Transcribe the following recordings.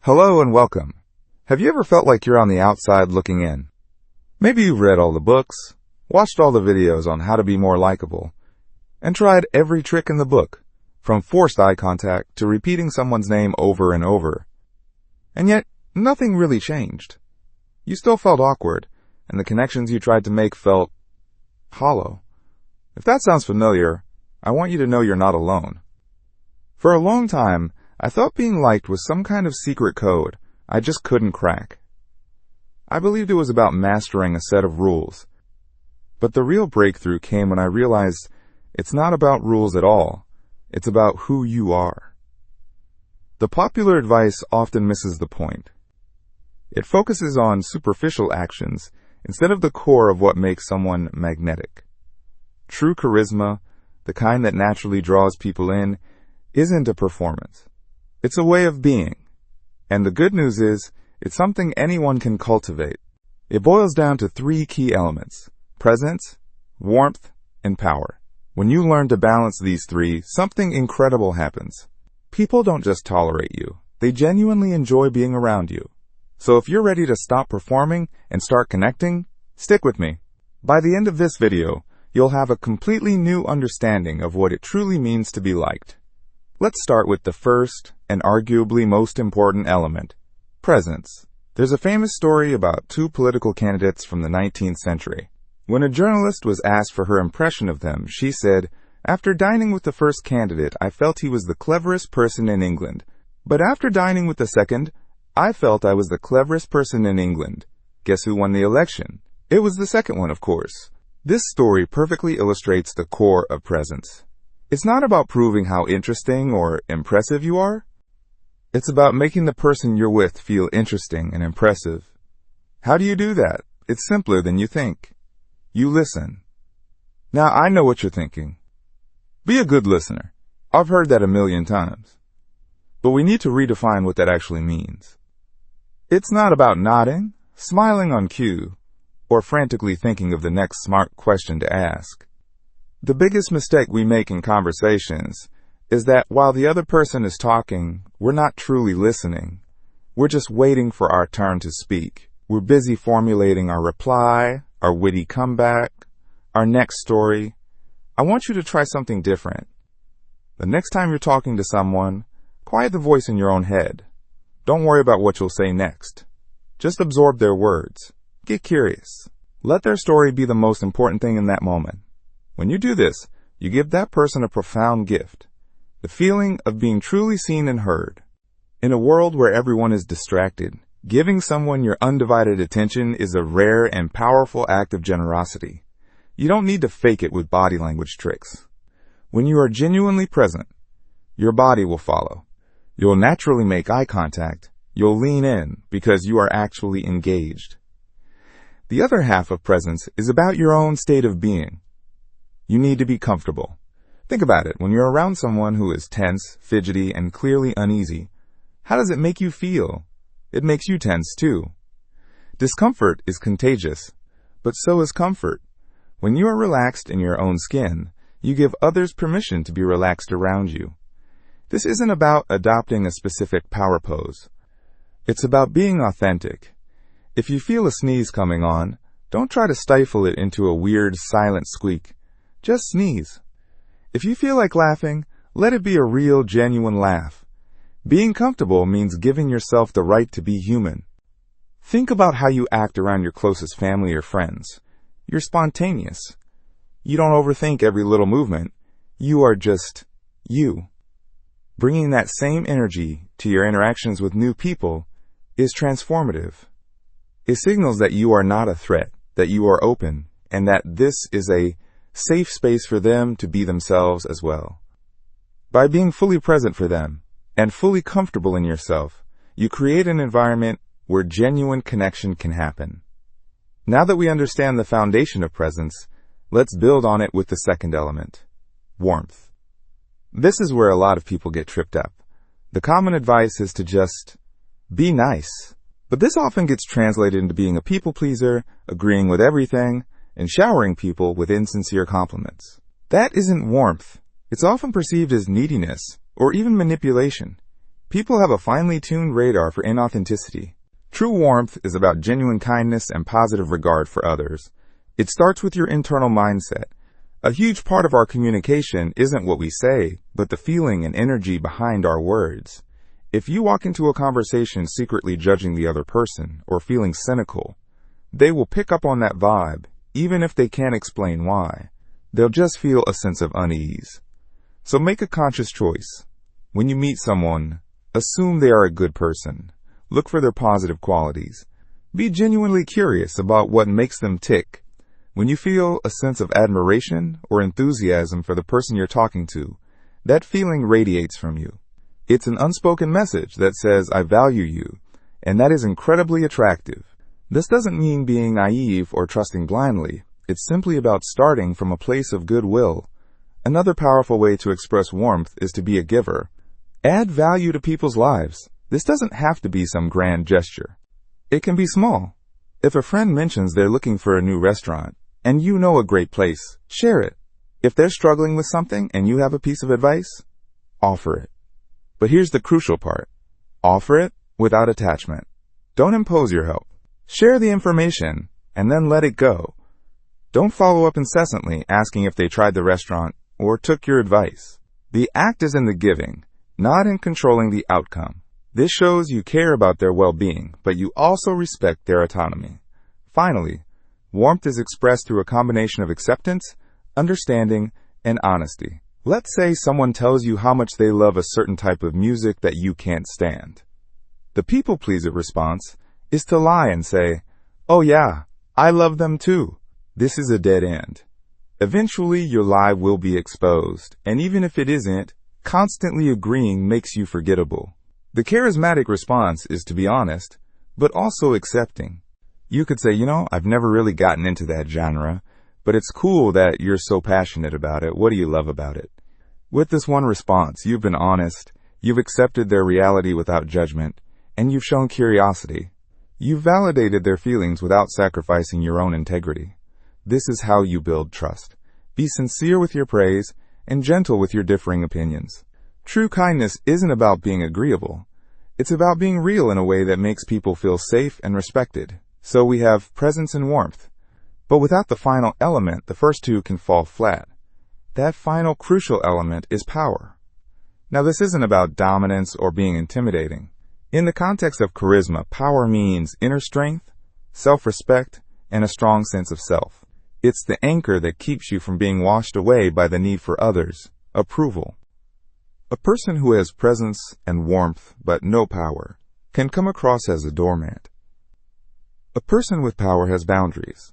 Hello and welcome. Have you ever felt like you're on the outside looking in? Maybe you've read all the books, watched all the videos on how to be more likable, and tried every trick in the book, from forced eye contact to repeating someone's name over and over. And yet, nothing really changed. You still felt awkward, and the connections you tried to make felt hollow. If that sounds familiar, I want you to know you're not alone. For a long time, I thought being liked was some kind of secret code I just couldn't crack. I believed it was about mastering a set of rules. But the real breakthrough came when I realized it's not about rules at all. It's about who you are. The popular advice often misses the point. It focuses on superficial actions instead of the core of what makes someone magnetic. True charisma, the kind that naturally draws people in, isn't a performance. It's a way of being. And the good news is, it's something anyone can cultivate. It boils down to three key elements: presence, warmth, and power. When you learn to balance these three, something incredible happens. People don't just tolerate you. They genuinely enjoy being around you. So if you're ready to stop performing and start connecting, stick with me. By the end of this video, you'll have a completely new understanding of what it truly means to be liked. Let's start with the first and arguably most important element: presence. There's a famous story about two political candidates from the 19th century. When a journalist was asked for her impression of them, she said, "After dining with the first candidate, I felt he was the cleverest person in England. But after dining with the second, I felt I was the cleverest person in England." Guess who won the election? It was the second one, of course. This story perfectly illustrates the core of presence. It's not about proving how interesting or impressive you are. It's about making the person you're with feel interesting and impressive. How do you do that? It's simpler than you think. You listen. Now, I know what you're thinking. Be a good listener. I've heard that a million times. But we need to redefine what that actually means. It's not about nodding, smiling on cue, or frantically thinking of the next smart question to ask. The biggest mistake we make in conversations is that while the other person is talking, we're not truly listening. We're just waiting for our turn to speak. We're busy formulating our reply, our witty comeback, our next story. I want you to try something different. The next time you're talking to someone, quiet the voice in your own head. Don't worry about what you'll say next. Just absorb their words. Get curious. Let their story be the most important thing in that moment. When you do this, you give that person a profound gift, the feeling of being truly seen and heard. In a world where everyone is distracted, giving someone your undivided attention is a rare and powerful act of generosity. You don't need to fake it with body language tricks. When you are genuinely present, your body will follow. You'll naturally make eye contact. You'll lean in because you are actually engaged. The other half of presence is about your own state of being. You need to be comfortable. Think about it. When you're around someone who is tense, fidgety, and clearly uneasy, how does it make you feel? It makes you tense too. Discomfort is contagious, but so is comfort. When you are relaxed in your own skin, you give others permission to be relaxed around you. This isn't about adopting a specific power pose. It's about being authentic. If you feel a sneeze coming on, don't try to stifle it into a weird, silent squeak. Just sneeze. If you feel like laughing, let it be a real, genuine laugh. Being comfortable means giving yourself the right to be human. Think about how you act around your closest family or friends. You're spontaneous. You don't overthink every little movement. You are just you. Bringing that same energy to your interactions with new people is transformative. It signals that you are not a threat, that you are open, and that this is a safe space for them to be themselves as well. By being fully present for them and fully comfortable in yourself, you create an environment where genuine connection can happen. Now that we understand the foundation of presence, let's build on it with the second element: warmth. This is where a lot of people get tripped up. The common advice is to just be nice. But this often gets translated into being a people pleaser, agreeing with everything, and showering people with insincere compliments. That isn't warmth. It's often perceived as neediness or even manipulation. People have a finely tuned radar for inauthenticity. True warmth is about genuine kindness and positive regard for others. It starts with your internal mindset. A huge part of our communication isn't what we say, but the feeling and energy behind our words. If you walk into a conversation secretly judging the other person or feeling cynical, they will pick up on that vibe, even if they can't explain why. They'll just feel a sense of unease. So make a conscious choice. When you meet someone, assume they are a good person. Look for their positive qualities. Be genuinely curious about what makes them tick. When you feel a sense of admiration or enthusiasm for the person you're talking to, that feeling radiates from you. It's an unspoken message that says, I value you, and that is incredibly attractive. This doesn't mean being naive or trusting blindly. It's simply about starting from a place of goodwill. Another powerful way to express warmth is to be a giver. Add value to people's lives. This doesn't have to be some grand gesture. It can be small. If a friend mentions they're looking for a new restaurant, and you know a great place, share it. If they're struggling with something and you have a piece of advice, offer it. But here's the crucial part. Offer it without attachment. Don't impose your help. Share the information and then let it go. Don't follow up incessantly asking if they tried the restaurant or took your advice. The act is in the giving, not in controlling the outcome. This shows you care about their well-being, but you also respect their autonomy. Finally, warmth is expressed through a combination of acceptance, understanding, and honesty. Let's say someone tells you how much they love a certain type of music that you can't stand. The people-pleaser response is to lie and say, oh yeah, I love them too. This is a dead end. Eventually, your lie will be exposed, and even if it isn't, constantly agreeing makes you forgettable. The charismatic response is to be honest, but also accepting. You could say, I've never really gotten into that genre, but it's cool that you're so passionate about it. What do you love about it? With this one response, you've been honest, you've accepted their reality without judgment, and you've shown curiosity. You've validated their feelings without sacrificing your own integrity. This is how you build trust. Be sincere with your praise and gentle with your differing opinions. True kindness isn't about being agreeable. It's about being real in a way that makes people feel safe and respected. So we have presence and warmth. But without the final element, the first two can fall flat. That final crucial element is power. Now, this isn't about dominance or being intimidating. In the context of charisma, power means inner strength, self-respect, and a strong sense of self. It's the anchor that keeps you from being washed away by the need for others' approval. A person who has presence and warmth but no power can come across as a doormat. A person with power has boundaries.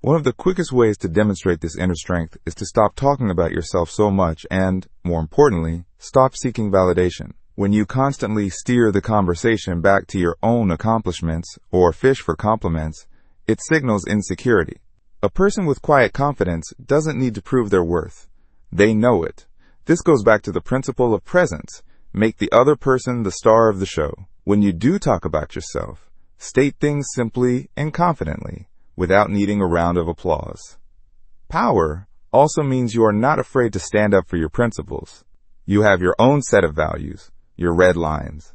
One of the quickest ways to demonstrate this inner strength is to stop talking about yourself so much and, more importantly, stop seeking validation. When you constantly steer the conversation back to your own accomplishments or fish for compliments, it signals insecurity. A person with quiet confidence doesn't need to prove their worth. They know it. This goes back to the principle of presence. Make the other person the star of the show. When you do talk about yourself, state things simply and confidently, without needing a round of applause. Power also means you are not afraid to stand up for your principles. You have your own set of values, your red lines.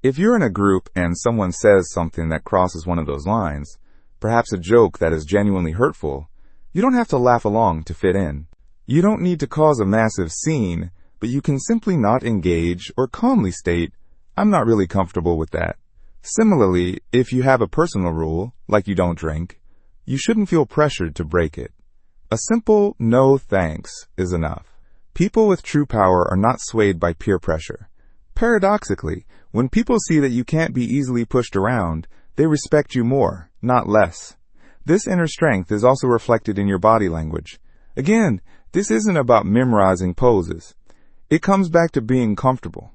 If you're in a group and someone says something that crosses one of those lines, perhaps a joke that is genuinely hurtful, you don't have to laugh along to fit in. You don't need to cause a massive scene, but you can simply not engage or calmly state, I'm not really comfortable with that. Similarly, if you have a personal rule, like you don't drink, you shouldn't feel pressured to break it. A simple no thanks is enough. People with true power are not swayed by peer pressure. Paradoxically, when people see that you can't be easily pushed around, they respect you more, not less. This inner strength is also reflected in your body language. Again, this isn't about memorizing poses. It comes back to being comfortable.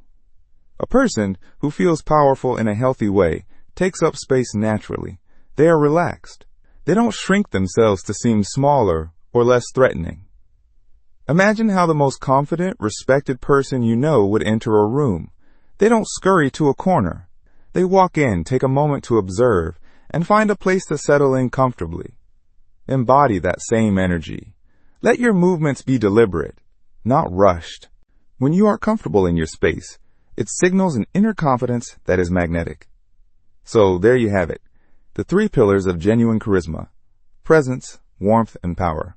A person who feels powerful in a healthy way takes up space naturally. They are relaxed. They don't shrink themselves to seem smaller or less threatening. Imagine how the most confident, respected person you know would enter a room. They don't scurry to a corner. They walk in, take a moment to observe, and find a place to settle in comfortably. Embody that same energy. Let your movements be deliberate, not rushed. When you are comfortable in your space, It signals an inner confidence that is magnetic. So there you have it, the 3 pillars of genuine charisma: presence, warmth, and power.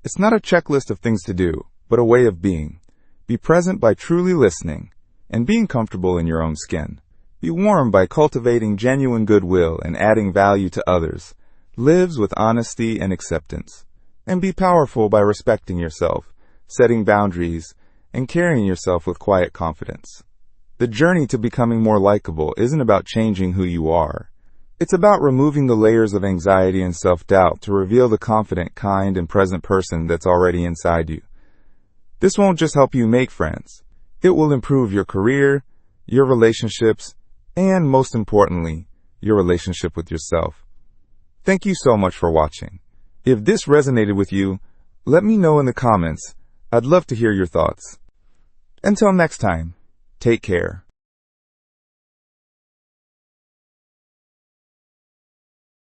It's not a checklist of things to do, but a way of being. Be present by truly listening and being comfortable in your own skin. Be warm by cultivating genuine goodwill and adding value to others. Lives with honesty and acceptance. And be powerful by respecting yourself, setting boundaries, and carrying yourself with quiet confidence. The journey to becoming more likable isn't about changing who you are. It's about removing the layers of anxiety and self-doubt to reveal the confident, kind, and present person that's already inside you. This won't just help you make friends. It will improve your career, your relationships, and most importantly, your relationship with yourself. Thank you so much for watching. If this resonated with you, let me know in the comments. I'd love to hear your thoughts. Until next time, take care.